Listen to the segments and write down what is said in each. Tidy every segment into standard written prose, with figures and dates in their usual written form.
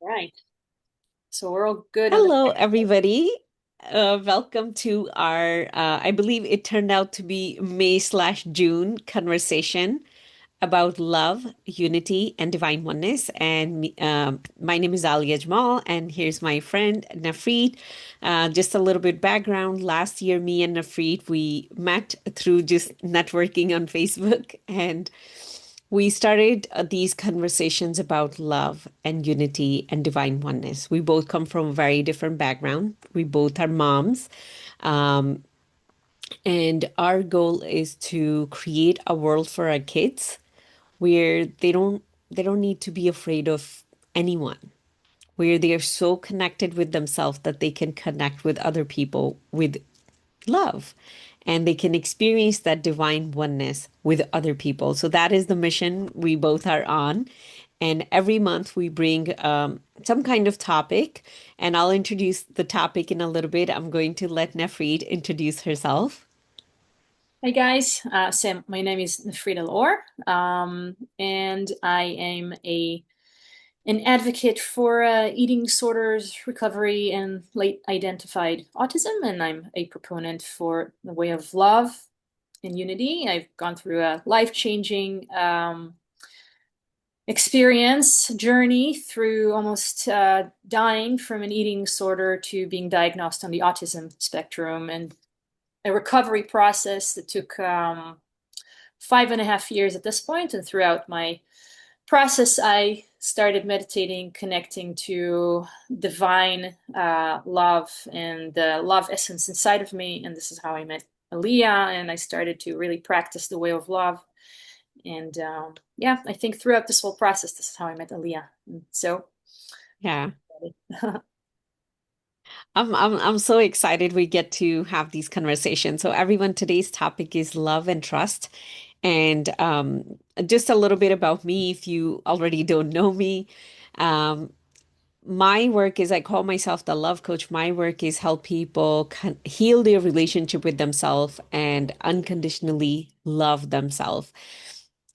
Right. So we're all good on the Hello, everybody. Welcome to our, I believe it turned out to be May/June conversation about love, unity, and divine oneness. And my name is Alia Jamal, and here's my friend Nefrit. Just a little bit background. Last year, me and Nefrit, we met through just networking on Facebook, and we started these conversations about love and unity and divine oneness. We both come from a very different background. We both are moms. Um, and our goal is to create a world for our kids where they don't need to be afraid of anyone, where they are so connected with themselves that they can connect with other people with love, and they can experience that divine oneness with other people. So that is the mission we both are on. And every month we bring some kind of topic, and I'll introduce the topic in a little bit. I'm going to let Nefrid introduce herself. Hey guys, my name is Nefrit and Alia, and I am a an advocate for eating disorders, recovery, and late identified autism, and I'm a proponent for the way of love and unity. I've gone through a life-changing experience journey through almost dying from an eating disorder to being diagnosed on the autism spectrum, and a recovery process that took 5.5 years at this point. And throughout my process, I started meditating, connecting to divine love and the love essence inside of me. And this is how I met Alia, and I started to really practice the way of love. And yeah, I think throughout this whole process, this is how I met Alia. And so, Yeah. I'm so excited we get to have these conversations. So everyone, today's topic is love and trust. And just a little bit about me, if you already don't know me. Um, my work is I call myself the love coach. My work is help people heal their relationship with themselves and unconditionally love themselves.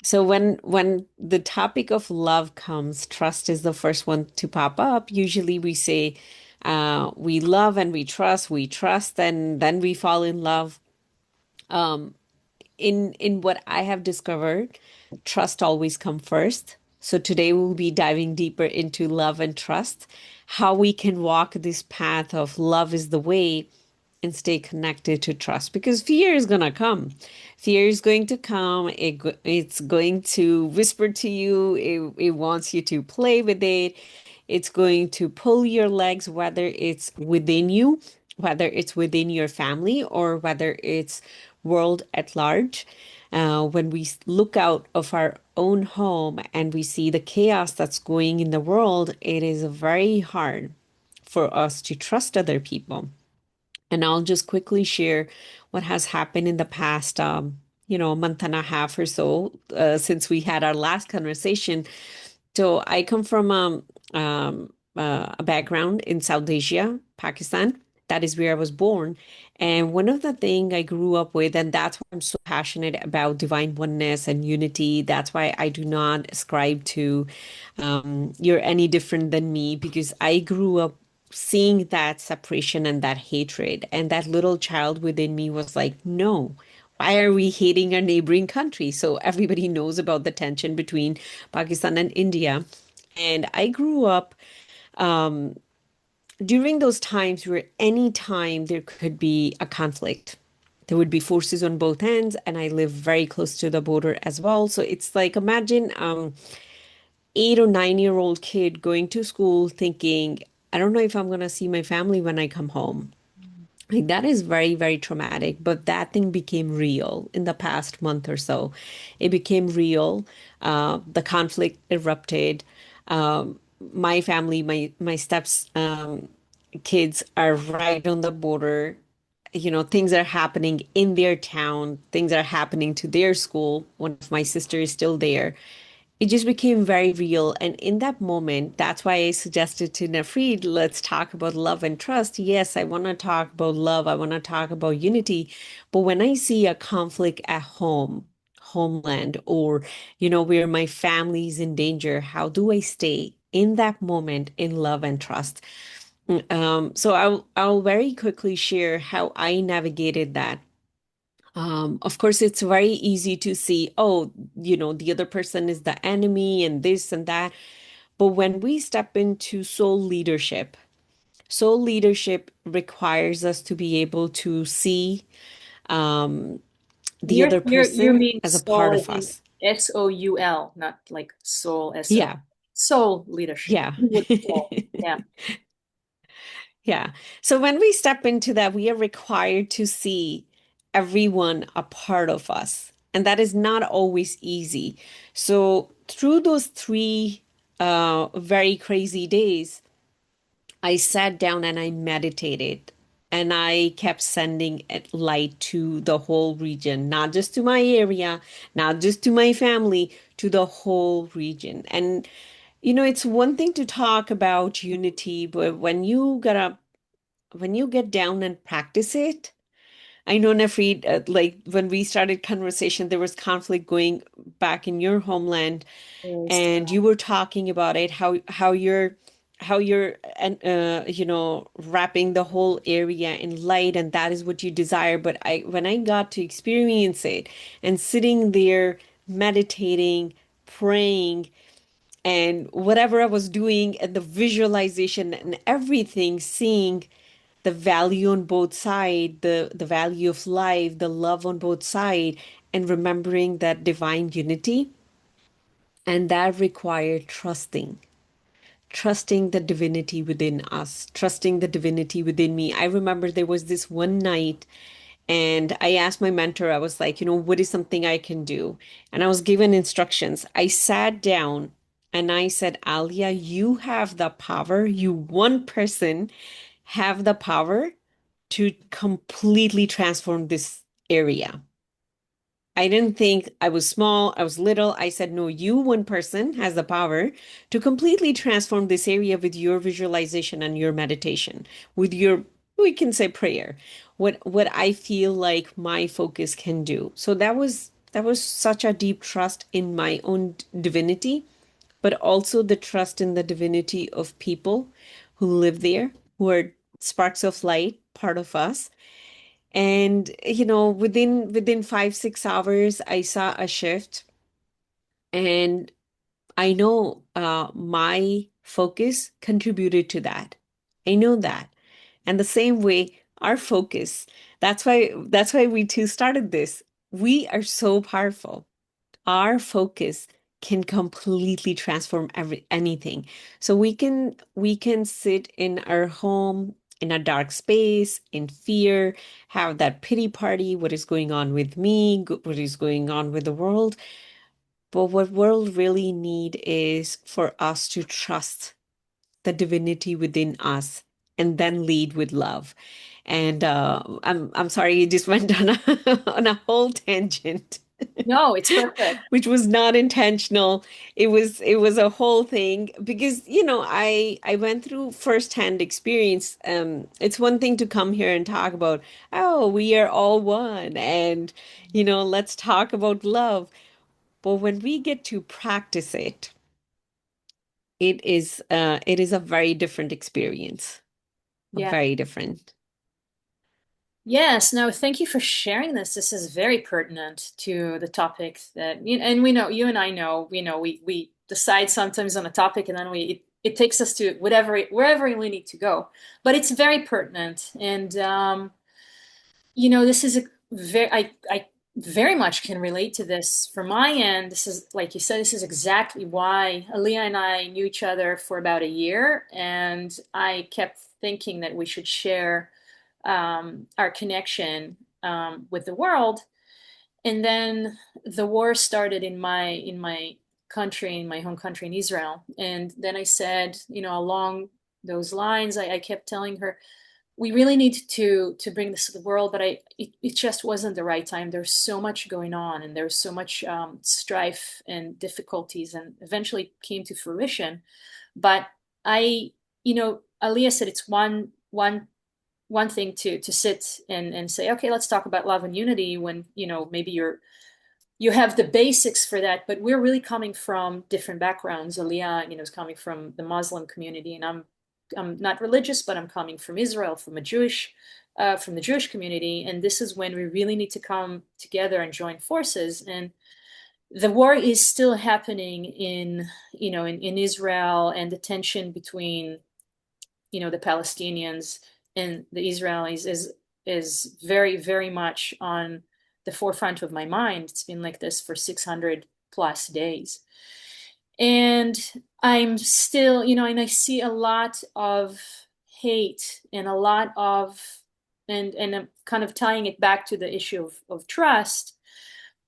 So when the topic of love comes, trust is the first one to pop up. Usually we say we love and we trust, and then we fall in love. Um, in what I have discovered, trust always come first. So today we'll be diving deeper into love and trust, how we can walk this path of love is the way and stay connected to trust, because fear is going to come. Fear is going to come. It's going to whisper to you. It wants you to play with it. It's going to pull your legs, whether it's within you, whether it's within your family, or whether it's world at large. When we look out of our own home and we see the chaos that's going in the world, it is very hard for us to trust other people. And I'll just quickly share what has happened in the past, a month and a half or so, since we had our last conversation. So I come from a background in South Asia, Pakistan. That is where I was born. And one of the things I grew up with, and that's why I'm so passionate about divine oneness and unity. That's why I do not ascribe to you're any different than me, because I grew up seeing that separation and that hatred. And that little child within me was like, no, why are we hating our neighboring country? So everybody knows about the tension between Pakistan and India. And I grew up during those times where any time there could be a conflict, there would be forces on both ends. And I live very close to the border as well. So it's like, imagine 8 or 9 year old kid going to school thinking, I don't know if I'm going to see my family when I come home. Like, that is very, very traumatic. But that thing became real in the past month or so. It became real. The conflict erupted. My family, my steps kids are right on the border. Things are happening in their town. Things are happening to their school. One of my sister is still there. It just became very real. And in that moment, that's why I suggested to Nafreed, let's talk about love and trust. Yes, I want to talk about love. I want to talk about unity. But when I see a conflict at home, homeland, or, where my family's in danger, how do I stay in that moment in love and trust. So I'll very quickly share how I navigated that. Of course, it's very easy to see, oh, the other person is the enemy and this and that. But when we step into soul leadership requires us to be able to see um, the other You person mean as a part soul of as in us. SOUL, not like soul SO. Yeah, Soul leadership. yeah. With soul. Yeah. Yeah. So when we step into that, we are required to see everyone a part of us. And that is not always easy. So through those three very crazy days, I sat down and I meditated. And I kept sending light to the whole region, not just to my area, not just to my family, to the whole region. And, it's one thing to talk about unity, but when you get down and practice it, I know, Nefrit, like when we started conversation, there was conflict going back in your homeland, Yes. and you were talking about it, how you're and wrapping the whole area in light, and that is what you desire. But when I got to experience it and sitting there meditating, praying, and whatever I was doing, and the visualization and everything, seeing the value on both sides, the value of life, the love on both sides, and remembering that divine unity. And that required trusting the divinity within us, trusting the divinity within me. I remember there was this one night, and I asked my mentor, I was like, what is something I can do? And I was given instructions. I sat down and I said, Alia, you have the power. You, one person, have the power to completely transform this area. I didn't think I was small, I was little. I said, no, you, one person, has the power to completely transform this area with your visualization and your meditation, with your, we can say, prayer. What I feel like my focus can do. So that was such a deep trust in my own divinity, but also the trust in the divinity of people who live there, who are sparks of light, part of us. And within 5, 6 hours, I saw a shift, and I know my focus contributed to that. I know that. And the same way, our focus, that's why we too started this. We are so powerful. Our focus can completely transform anything. So we can sit in our home in a dark space in fear, have that pity party, what is going on with me, what is going on with the world. But what world really need is for us to trust the divinity within us and then lead with love. And I'm sorry, it just went on on a whole tangent. No, it's perfect. Which was not intentional. It was a whole thing because I went through firsthand experience. It's one thing to come here and talk about, oh, we are all one, and let's talk about love. But when we get to practice it, it is a very different experience, a Yeah. very different. Yes, no, thank you for sharing this. This is very pertinent to the topic that, and we know, you and I know, we decide sometimes on a topic and then it takes us to wherever we need to go. But it's very pertinent. And, this is a I very much can relate to this from my end. This is, like you said, this is exactly why Aaliyah and I knew each other for about a year. And I kept thinking that we should share our connection with the world. And then the war started in my country, in my home country in Israel. And then I said, along those lines, I kept telling her, we really need to bring this to the world, but it just wasn't the right time. There's so much going on, and there's so much strife and difficulties, and eventually came to fruition. But I, Aliyah said it's one thing to sit and say, okay, let's talk about love and unity when maybe you're you have the basics for that, but we're really coming from different backgrounds. Alia, is coming from the Muslim community, and I'm not religious, but I'm coming from Israel, from the Jewish community, and this is when we really need to come together and join forces. And the war is still happening in Israel, and the tension between the Palestinians and the Israelis is very, very much on the forefront of my mind. It's been like this for 600 plus days. And I'm still, and I see a lot of hate and a lot of, and I'm kind of tying it back to the issue of trust.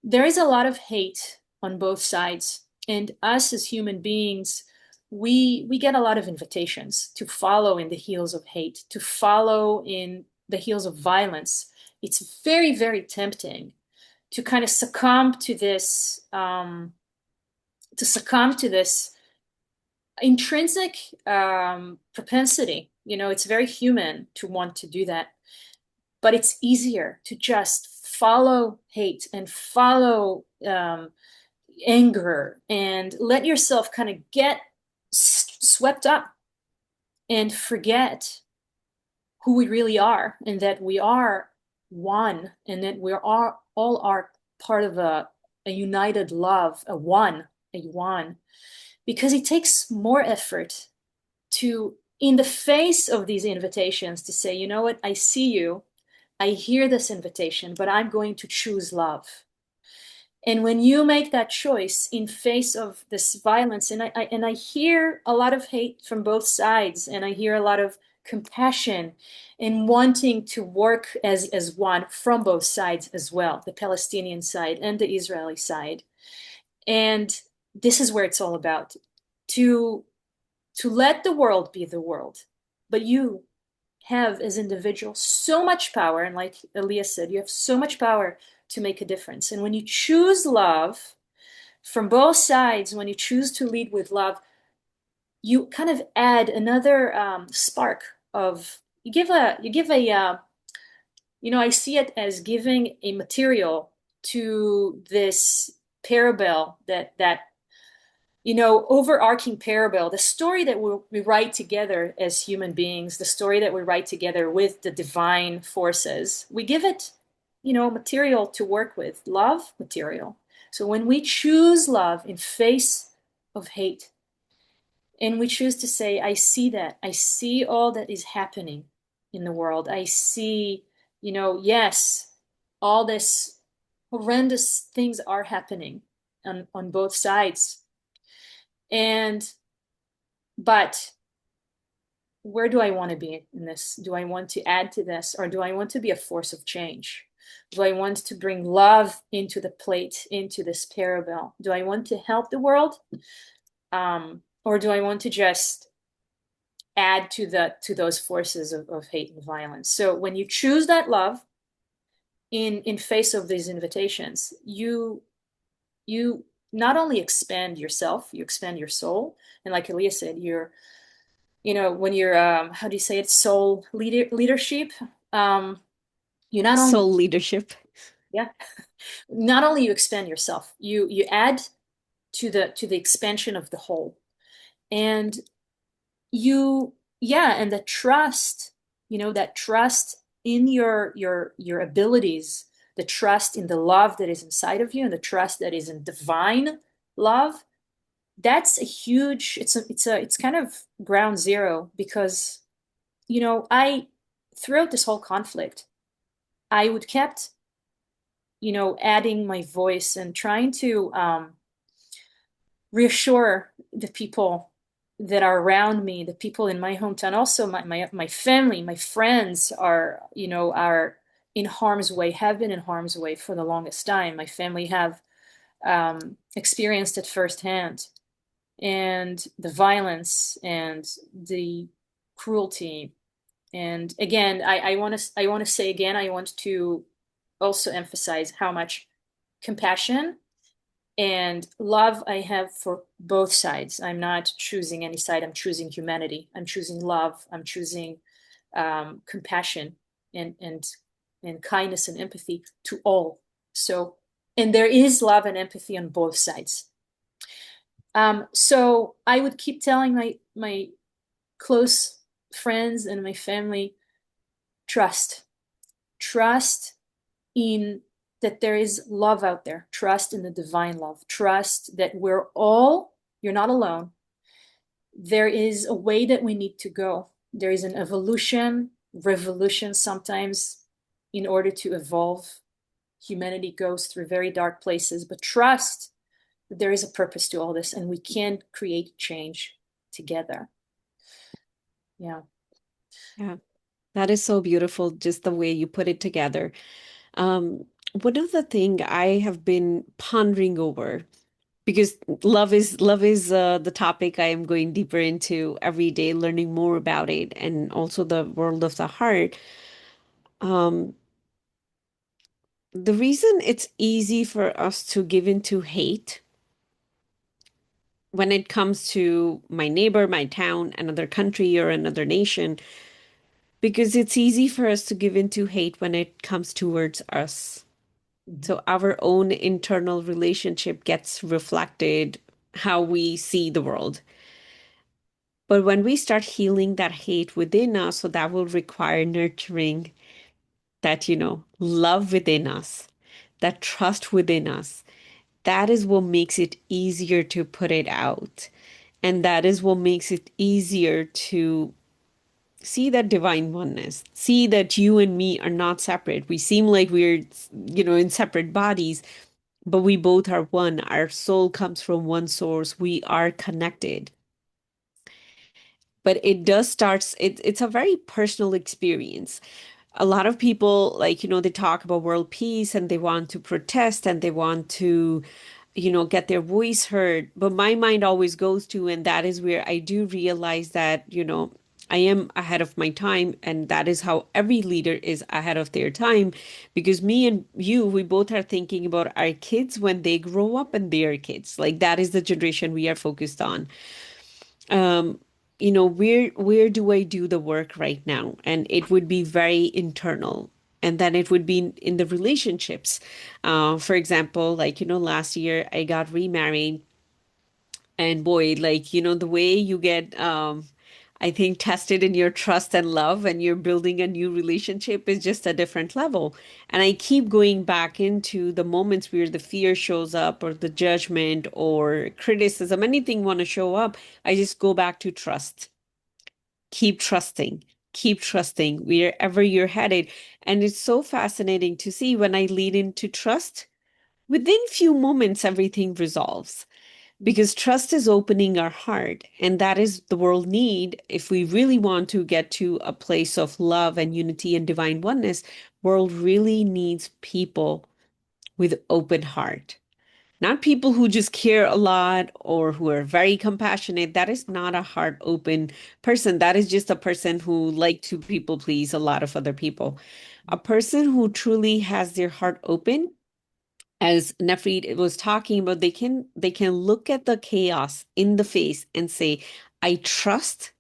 There is a lot of hate on both sides. And us as human beings, we get a lot of invitations to follow in the heels of hate, to follow in the heels of violence. It's very, very tempting to kind of succumb to this intrinsic propensity. It's very human to want to do that, but it's easier to just follow hate and follow anger and let yourself kind of get swept up and forget who we really are, and that we are one, and that we all are part of a united love, a one, because it takes more effort to, in the face of these invitations, to say, you know what, I see you, I hear this invitation, but I'm going to choose love. And when you make that choice in face of this violence, and I hear a lot of hate from both sides, and I hear a lot of compassion and wanting to work as one from both sides as well, the Palestinian side and the Israeli side. And this is where it's all about, to let the world be the world, but you have as individuals so much power, and like Elia said, you have so much power to make a difference. And when you choose love from both sides, when you choose to lead with love, you kind of add another spark of, I see it as giving a material to this parable, that overarching parable, the story that we write together as human beings, the story that we write together with the divine forces. We give it, material to work with, love material. So when we choose love in face of hate, and we choose to say, I see that, I see all that is happening in the world. I see, yes, all this horrendous things are happening on both sides. And but where do I want to be in this? Do I want to add to this, or do I want to be a force of change? Do I want to bring love into the plate, into this parable? Do I want to help the world? Or do I want to just add to those forces of hate and violence? So when you choose that love in face of these invitations, you not only expand yourself, you expand your soul. And like Elia said, when you're how do you say it, leadership, you not only, Soul leadership. yeah, not only you expand yourself, you add to the expansion of the whole. And you yeah, and the trust, that trust in your abilities, the trust in the love that is inside of you, and the trust that is in divine love. That's a huge, it's kind of ground zero, because I, throughout this whole conflict, I would kept adding my voice and trying to reassure the people that are around me, the people in my hometown, also my family, my friends are in harm's way, have been in harm's way for the longest time. My family have experienced it firsthand, and the violence and the cruelty. And again, I want to say again, I want to also emphasize how much compassion and love I have for both sides. I'm not choosing any side. I'm choosing humanity. I'm choosing love. I'm choosing compassion and kindness and empathy to all. So, And there is love and empathy on both sides. So I would keep telling my close friends and my family, trust, trust in that there is love out there, trust in the divine love, trust that you're not alone. There is a way that we need to go. There is an evolution, revolution sometimes in order to evolve. Humanity goes through very dark places, but trust that there is a purpose to all this and we can create change together. Yeah. Yeah, that is so beautiful, just the way you put it together. Um, one of the thing I have been pondering over, because love is the topic I am going deeper into every day, learning more about it, and also the world of the heart. Um, the reason it's easy for us to give into hate when it comes to my neighbor, my town, another country, or another nation, because it's easy for us to give into hate when it comes towards us. Mhm. So our own internal relationship gets reflected how we see the world. But when we start healing that hate within us, so that will require nurturing that, love within us, that trust within us. That is what makes it easier to put it out. And that is what makes it easier to see that divine oneness, see that you and me are not separate. We seem like we're, in separate bodies, but we both are one. Our soul comes from one source. We are connected. But it does starts, it's a very personal experience. A lot of people, like, they talk about world peace and they want to protest and they want to, get their voice heard. But my mind always goes to, and that is where I do realize that, I am ahead of my time, and that is how every leader is ahead of their time. Because me and you, we both are thinking about our kids when they grow up and their kids. Like that is the generation we are focused on. um where do I do the work right now? And it would be very internal, and then it would be in the relationships. For example, like, last year I got remarried, and boy, like, the way you get I think tested in your trust and love and you're building a new relationship is just a different level. And I keep going back into the moments where the fear shows up, or the judgment or criticism, anything want to show up. I just go back to trust. Keep trusting. Keep trusting wherever you're headed. And it's so fascinating to see when I lead into trust, within few moments everything resolves, because trust is opening our heart, and that is the world need. If we really want to get to a place of love and unity and divine oneness, world really needs people with open heart, not people who just care a lot or who are very compassionate. That is not a heart open person. That is just a person who like to people please a lot of other people. A person who truly has their heart open, as Nefrit was talking about, they can look at the chaos in the face and say, I trust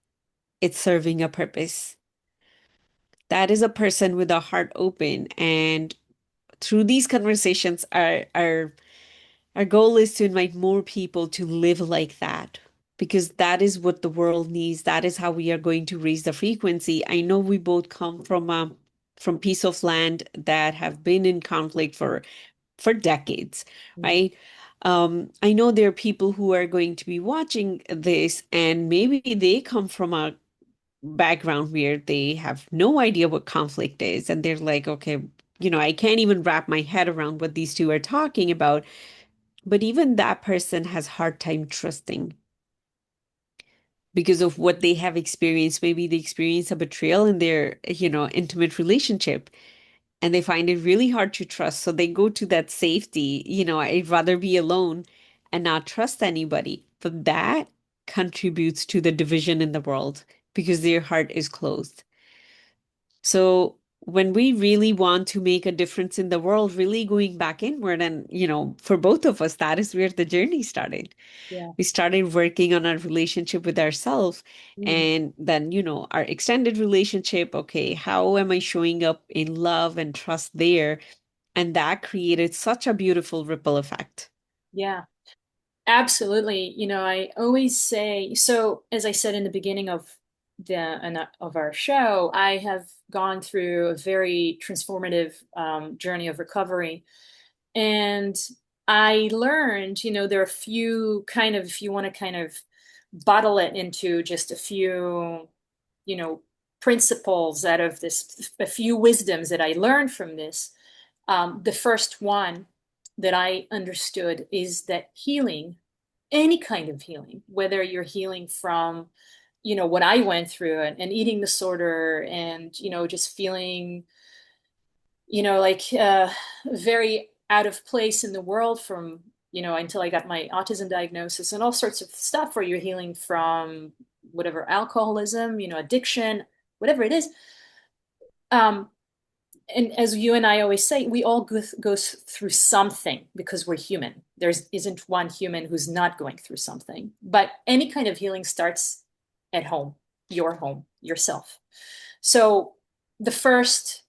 it's serving a purpose. That is a person with a heart open. And through these conversations, our goal is to invite more people to live like that, because that is what the world needs. That is how we are going to raise the frequency. I know we both come from piece of land that have been in conflict for decades, Mhm. right? I know there are people who are going to be watching this, and maybe they come from a background where they have no idea what conflict is, and they're like, okay, I can't even wrap my head around what these two are talking about. But even that person has hard time trusting because of what they have experienced. Maybe they experience a betrayal in their, intimate relationship, and they find it really hard to trust. So they go to that safety, I'd rather be alone and not trust anybody. But that contributes to the division in the world because their heart is closed. So when we really want to make a difference in the world, really going back inward, and, for both of us, that is where the journey started. Yeah. We started working on our relationship with ourselves, Mhm. and then, our extended relationship. Okay, how am I showing up in love and trust there? And that created such a beautiful ripple effect. Yeah. Absolutely. I always say, so as I said in the beginning of of our show, I have gone through a very transformative journey of recovery. And I learned, there are a few kind of, if you want to kind of bottle it into just a few, you know, principles out of this, a few wisdoms that I learned from this. The first one that I understood is that healing, any kind of healing, whether you're healing from, what I went through, and eating disorder, and, just feeling, like very out of place in the world from, until I got my autism diagnosis and all sorts of stuff, where you're healing from whatever alcoholism, addiction, whatever it is. Um, and as you and I always say, we all go through something because we're human. There isn't one human who's not going through something. But any kind of healing starts at home, your home, yourself. So the first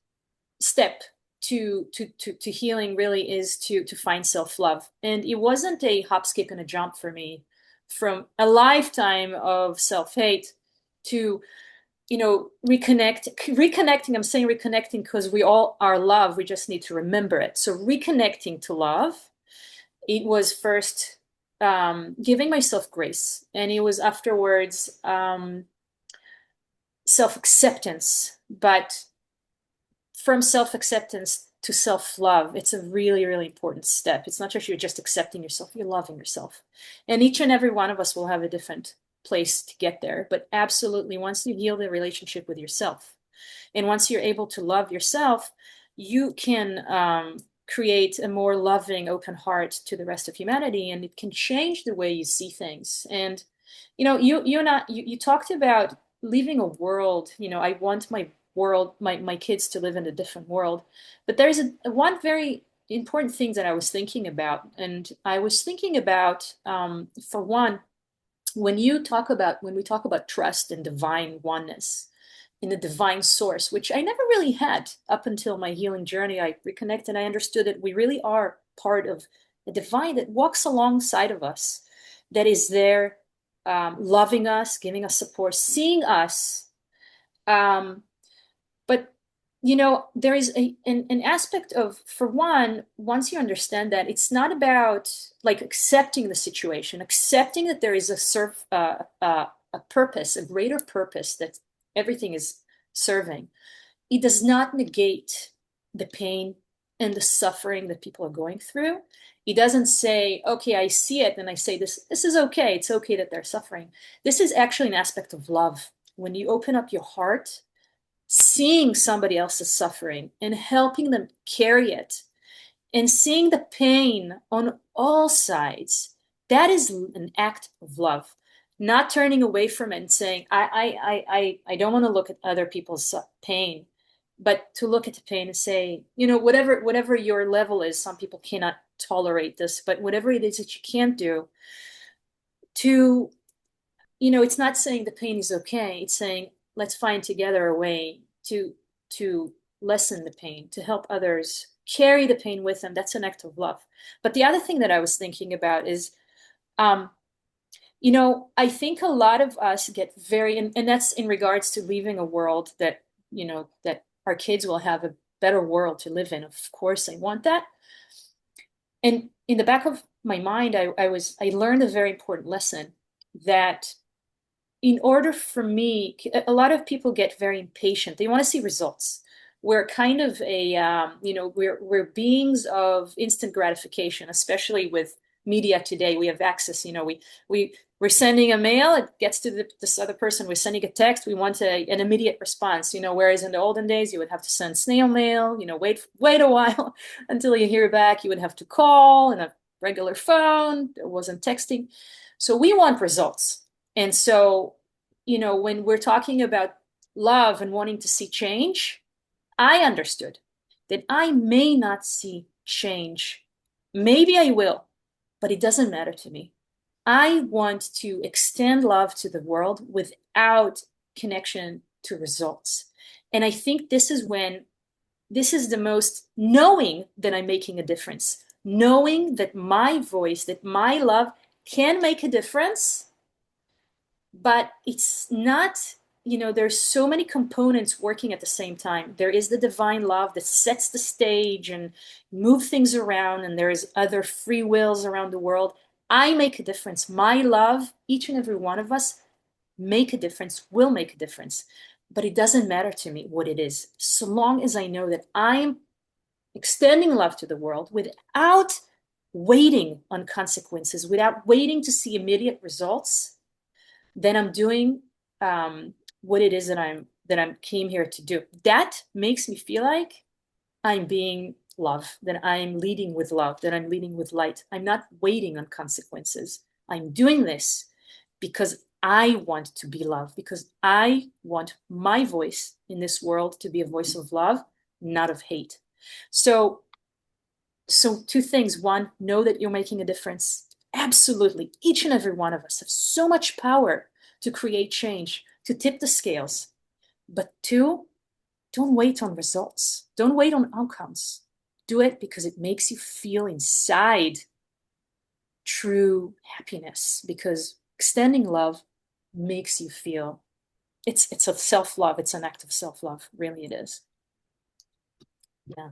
step to healing really is to find self-love. And it wasn't a hop, skip, and a jump for me from a lifetime of self-hate to reconnecting. I'm saying reconnecting because we all are love. We just need to remember it. So reconnecting to love, it was first giving myself grace, and it was afterwards self-acceptance. But from self-acceptance to self-love, it's a really, really important step. It's not just you're just accepting yourself, you're loving yourself. And each and every one of us will have a different place to get there. But absolutely, once you heal the relationship with yourself, and once you're able to love yourself, you can create a more loving, open heart to the rest of humanity, and it can change the way you see things. And you talked about leaving a world. I want my world, my kids to live in a different world. But there's one very important thing that I was thinking about, and I was thinking about, for one, when we talk about trust and divine oneness, in the divine source, which I never really had up until my healing journey. I reconnected. I understood that we really are part of a divine that walks alongside of us, that is there, loving us, giving us support, seeing us. Um, but there is an aspect of, for one, once you understand that, it's not about like accepting the situation, accepting that there is a purpose, a greater purpose that everything is serving. It does not negate the pain and the suffering that people are going through. It doesn't say, okay, I see it, and I say this is okay. It's okay that they're suffering. This is actually an aspect of love. When you open up your heart, seeing somebody else's suffering and helping them carry it, and seeing the pain on all sides, that is an act of love. Not turning away from it and saying, I don't want to look at other people's pain, but to look at the pain and say, whatever your level is, some people cannot tolerate this, but whatever it is that you can't do, to, it's not saying the pain is okay. It's saying, let's find together a way to lessen the pain, to help others carry the pain with them. That's an act of love. But the other thing that I was thinking about is, um, I think a lot of us get very, and that's in regards to leaving a world that, that our kids will have a better world to live in. Of course, I want that. And in the back of my mind, I learned a very important lesson, that in order for me, a lot of people get very impatient. They want to see results. We're kind of we're beings of instant gratification, especially with media today. We have access. We're sending a mail, it gets to this other person. We're sending a text, we want an immediate response. Whereas in the olden days, you would have to send snail mail. Wait a while until you hear back. You would have to call and a regular phone. There wasn't texting, so we want results. And so, when we're talking about love and wanting to see change, I understood that I may not see change. Maybe I will, but it doesn't matter to me. I want to extend love to the world without connection to results. And I think this is when This is the most knowing that I'm making a difference, knowing that my voice, that my love can make a difference, but it's not, there's so many components working at the same time. There is the divine love that sets the stage and move things around, and there is other free wills around the world. I make a difference. My love, each and every one of us, make a difference, will make a difference. But it doesn't matter to me what it is, so long as I know that I'm extending love to the world without waiting on consequences, without waiting to see immediate results. Then I'm doing what it is that I'm came here to do. That makes me feel like I'm being love, that I'm leading with love, that I'm leading with light. I'm not waiting on consequences. I'm doing this because I want to be love, because I want my voice in this world to be a voice of love, not of hate. So, so two things. One, know that you're making a difference. Absolutely. Each and every one of us have so much power to create change, to tip the scales. But two, don't wait on results. Don't wait on outcomes. Do it because it makes you feel inside true happiness, because extending love makes you feel it's a self-love. It's an act of self-love. Really it is. Yeah.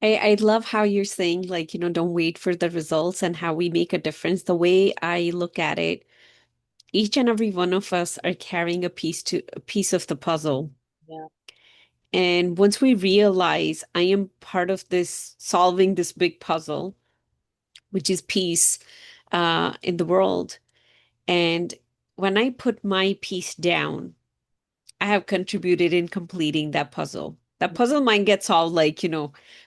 I love how you're saying, like, don't wait for the results and how we make a difference. The way I look at it, each and every one of us are carrying a piece of the puzzle. Yeah. And once we realize I am part of this solving this big puzzle, which is peace in the world, and when I put my piece down, I have contributed in completing that puzzle. That puzzle might get solved like,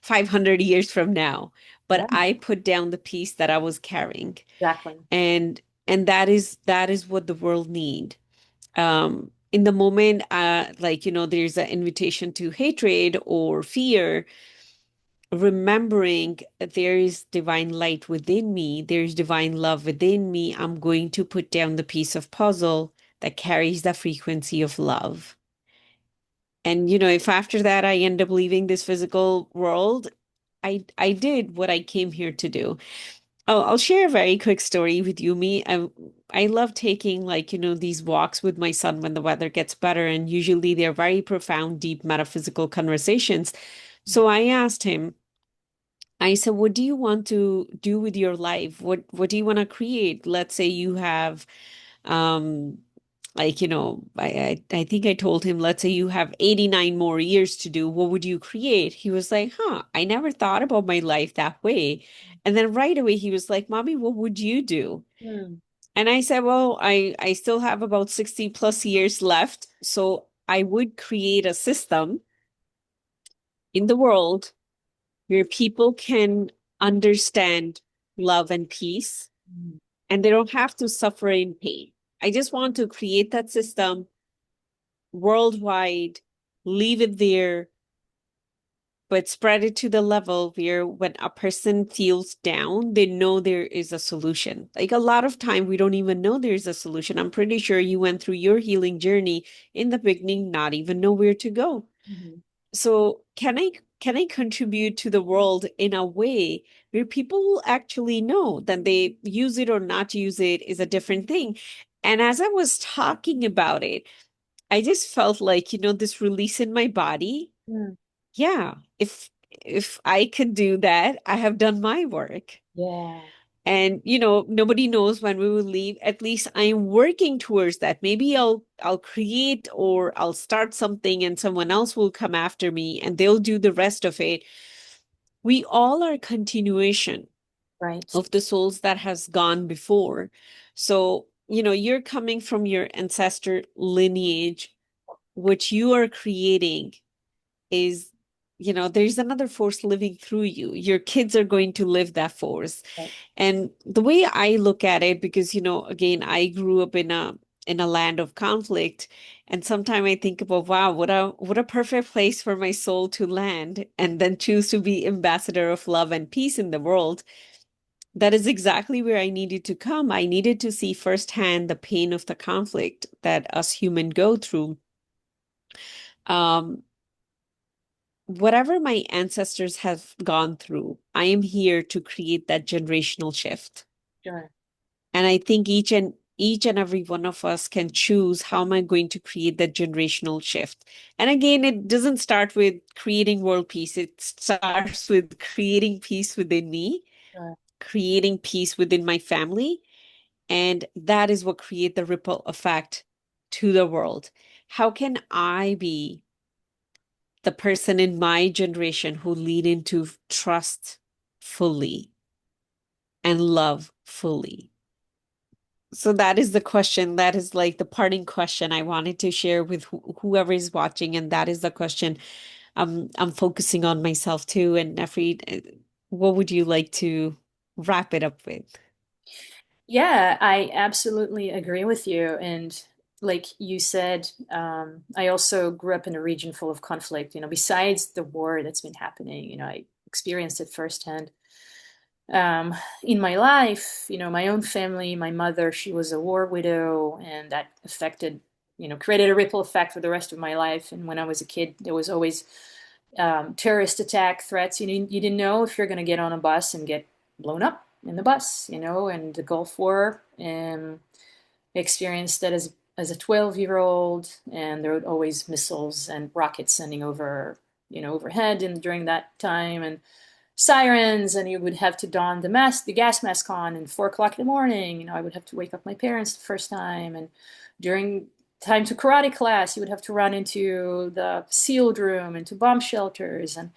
500 years from now, but Yeah, I put down the piece that I was carrying. exactly. And that is what the world need. In the moment, like, there's an invitation to hatred or fear, remembering there is divine light within me, there's divine love within me, I'm going to put down the piece of puzzle that carries the frequency of love. And if after that I end up leaving this physical world, I did what I came here to do. I'll share a very quick story with you. I love taking, like, these walks with my son when the weather gets better, and usually they're very profound, deep metaphysical conversations. So I asked him, I said, what do you want to do with your life? What do you want to create? Let's say you have um like, I think I told him, let's say you have 89 more years to do, what would you create? He was like, huh, I never thought about my life that way. And then right away he was like, Mommy, what would you do? Mm, And I said, well, I still have about 60 plus years left. So I would create a system in the world where people can understand love and peace, mm, and they don't have to suffer in pain. I just want to create that system worldwide, leave it there, but spread it to the level where when a person feels down, they know there is a solution. Like, a lot of time, we don't even know there's a solution. I'm pretty sure you went through your healing journey in the beginning, not even know where to go. mhm, So can I contribute to the world in a way where people will actually know? Then they use it or not use it is a different thing. And as I was talking about it, I just felt like, this release in my body. mm. Yeah, if I can do that, I have done my work. Yeah. And nobody knows when we will leave. At least I'm working towards that. Maybe I'll create or I'll start something and someone else will come after me and they'll do the rest of it. We all are continuation Right. of the souls that has gone before. So, you're coming from your ancestor lineage, which you are creating is, there's another force living through you. Your kids are going to live that force. Right. And the way I look at it, because, again, I grew up in a land of conflict. And sometimes I think about, wow, what a perfect place for my soul to land and then choose to be ambassador of love and peace in the world. That is exactly where I needed to come. I needed to see firsthand the pain of the conflict that us humans go through. Um, whatever my ancestors have gone through, I am here to create that generational shift. Sure. And I think each and every one of us can choose how am I going to create that generational shift. And again, it doesn't start with creating world peace. It starts with creating peace within me, Sure. creating peace within my family, and that is what create the ripple effect to the world. How can I be the person in my generation who lead into trust fully and love fully? So that is the question. That is like the parting question I wanted to share with whoever is watching, and that is the question I'm focusing on myself too. And Nefrit, what would you like to wrap it up with? Yeah, I absolutely agree with you. And like you said, I also grew up in a region full of conflict. Besides the war that's been happening, I experienced it firsthand. In my life, my own family, my mother, she was a war widow, and that affected, created a ripple effect for the rest of my life. And when I was a kid, there was always terrorist attack threats. You didn't know if you're going to get on a bus and get blown up in the bus, and the Gulf War. And experienced that as a 12-year-old, and there were always missiles and rockets sending over, overhead, and during that time, and sirens, and you would have to don the gas mask on, and 4 o'clock in the morning, I would have to wake up my parents the first time, and during time to karate class, you would have to run into the sealed room, into bomb shelters, and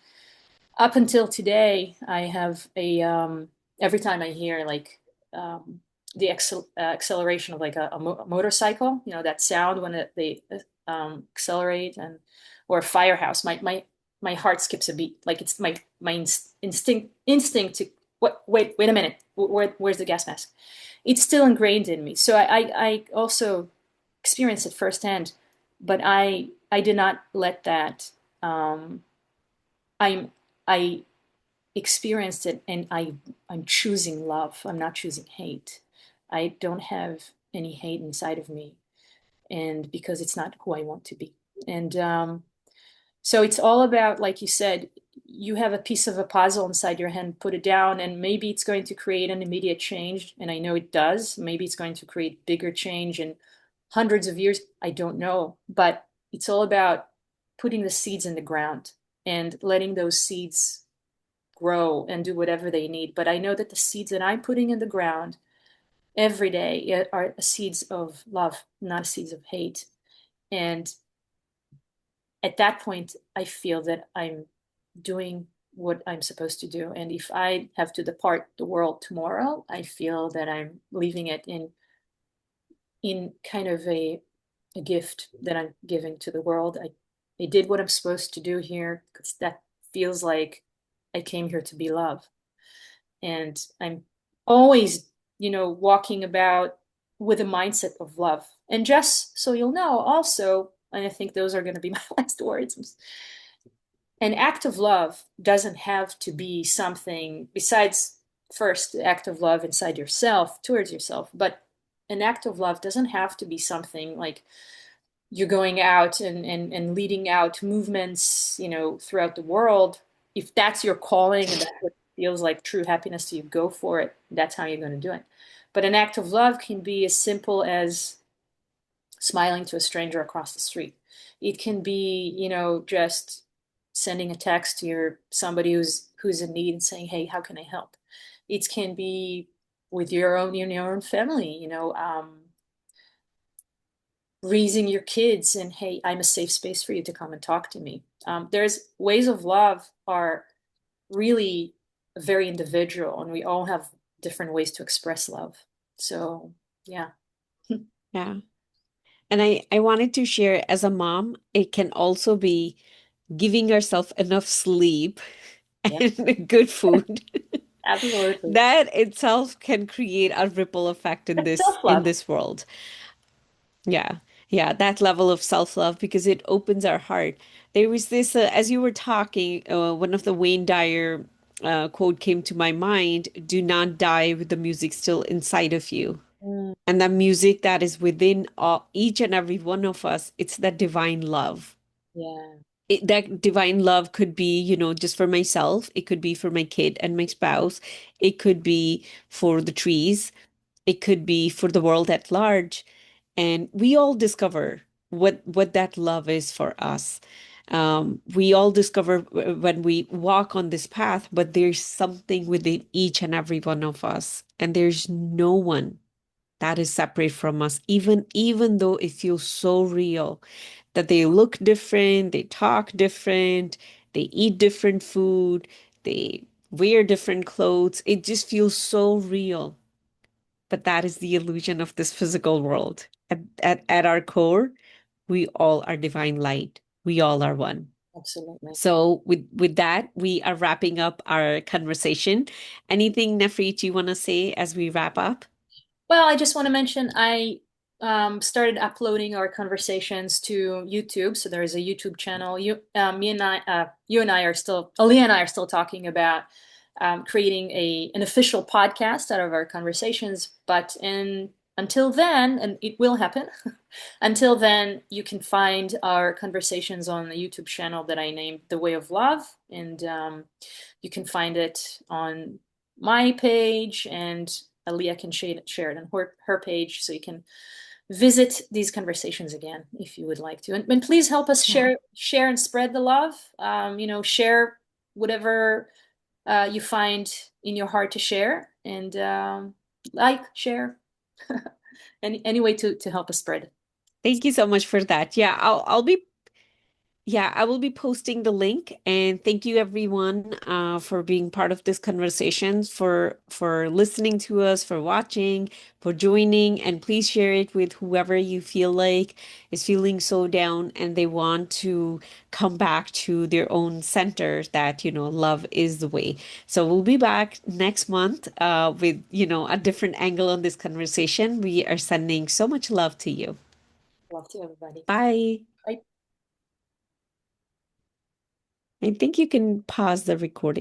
up until today, I have every time I hear like um, the acceleration of like a motorcycle, that sound when they accelerate, and or a firehouse, my heart skips a beat. Like it's my instinct to wait a minute, where's the gas mask? It's still ingrained in me. So I also experienced it firsthand, but I did not let that. I'm I experienced it, and I'm choosing love. I'm not choosing hate. I don't have any hate inside of me, and because it's not who I want to be. And so it's all about, like you said, you have a piece of a puzzle inside your hand, put it down, and maybe it's going to create an immediate change. And I know it does. Maybe it's going to create bigger change in hundreds of years. I don't know. But it's all about putting the seeds in the ground and letting those seeds grow and do whatever they need. But I know that the seeds that I'm putting in the ground every day are seeds of love, not seeds of hate. And at that point, I feel that I'm doing what I'm supposed to do. And if I have to depart the world tomorrow, I feel that I'm leaving it in kind of a gift that I'm giving to the world. I did what I'm supposed to do here, because that feels like I came here to be love. And I'm always, walking about with a mindset of love. And just so you'll know, also, and I think those are going to be my last words, an act of love doesn't have to be something besides first the act of love inside yourself towards yourself, but an act of love doesn't have to be something like you're going out and leading out movements, throughout the world. If that's your calling and that's what feels like true happiness to you, go for it. That's how you're going to do it. But an act of love can be as simple as smiling to a stranger across the street. It can be, just sending a text to somebody who's in need and saying, "Hey, how can I help?" It can be with your own family, raising your kids, and hey, I'm a safe space for you to come and talk to me. There's ways of love are really very individual, and we all have different ways to express love. So yeah. Yeah. And I wanted to share as a mom, it can also be giving yourself enough sleep Yeah, and good food. absolutely. That itself can create a ripple effect in That's this in self-love. this world. Yeah. Yeah, that level of self-love because it opens our heart. There was this as you were talking, one of the Wayne Dyer quote came to my mind, do not die with the music still inside of you. Mm, And the music that is within each and every one of us, it's that divine love. yeah. that divine love could be, just for myself. It could be for my kid and my spouse. It could be for the trees. It could be for the world at large. And we all discover what that love is for us. We all discover when we walk on this path, but there's something within each and every one of us, and there's no one that is separate from us, even though it feels so real that they look different, they talk different, they eat different food, they wear different clothes. It just feels so real. But that is the illusion of this physical world. At our core, we all are divine light. We all are one. Absolutely. So with that, we are wrapping up our conversation. Anything, Nefrit, you want to say as we wrap up? Well, I just want to mention I started uploading our conversations to YouTube. So there is a YouTube channel. You and I are still, Aaliyah and I are still talking about creating an official podcast out of our conversations. But until then, and it will happen, until then, you can find our conversations on the YouTube channel that I named The Way of Love. And you can find it on my page, and Aaliyah can share it on her page, so you can visit these conversations again if you would like to. And please help us Yeah. share and spread the love. Share whatever you find in your heart to share, and share, any way to help us spread it. Thank you so much for that. Yeah, I will be posting the link, and thank you everyone for being part of this conversation, for listening to us, for watching, for joining, and please share it with whoever you feel like is feeling so down and they want to come back to their own center, that love is the way. So we'll be back next month with a different angle on this conversation. We are sending so much love to you. Love to everybody. Bye. Bye. I think you can pause the recording.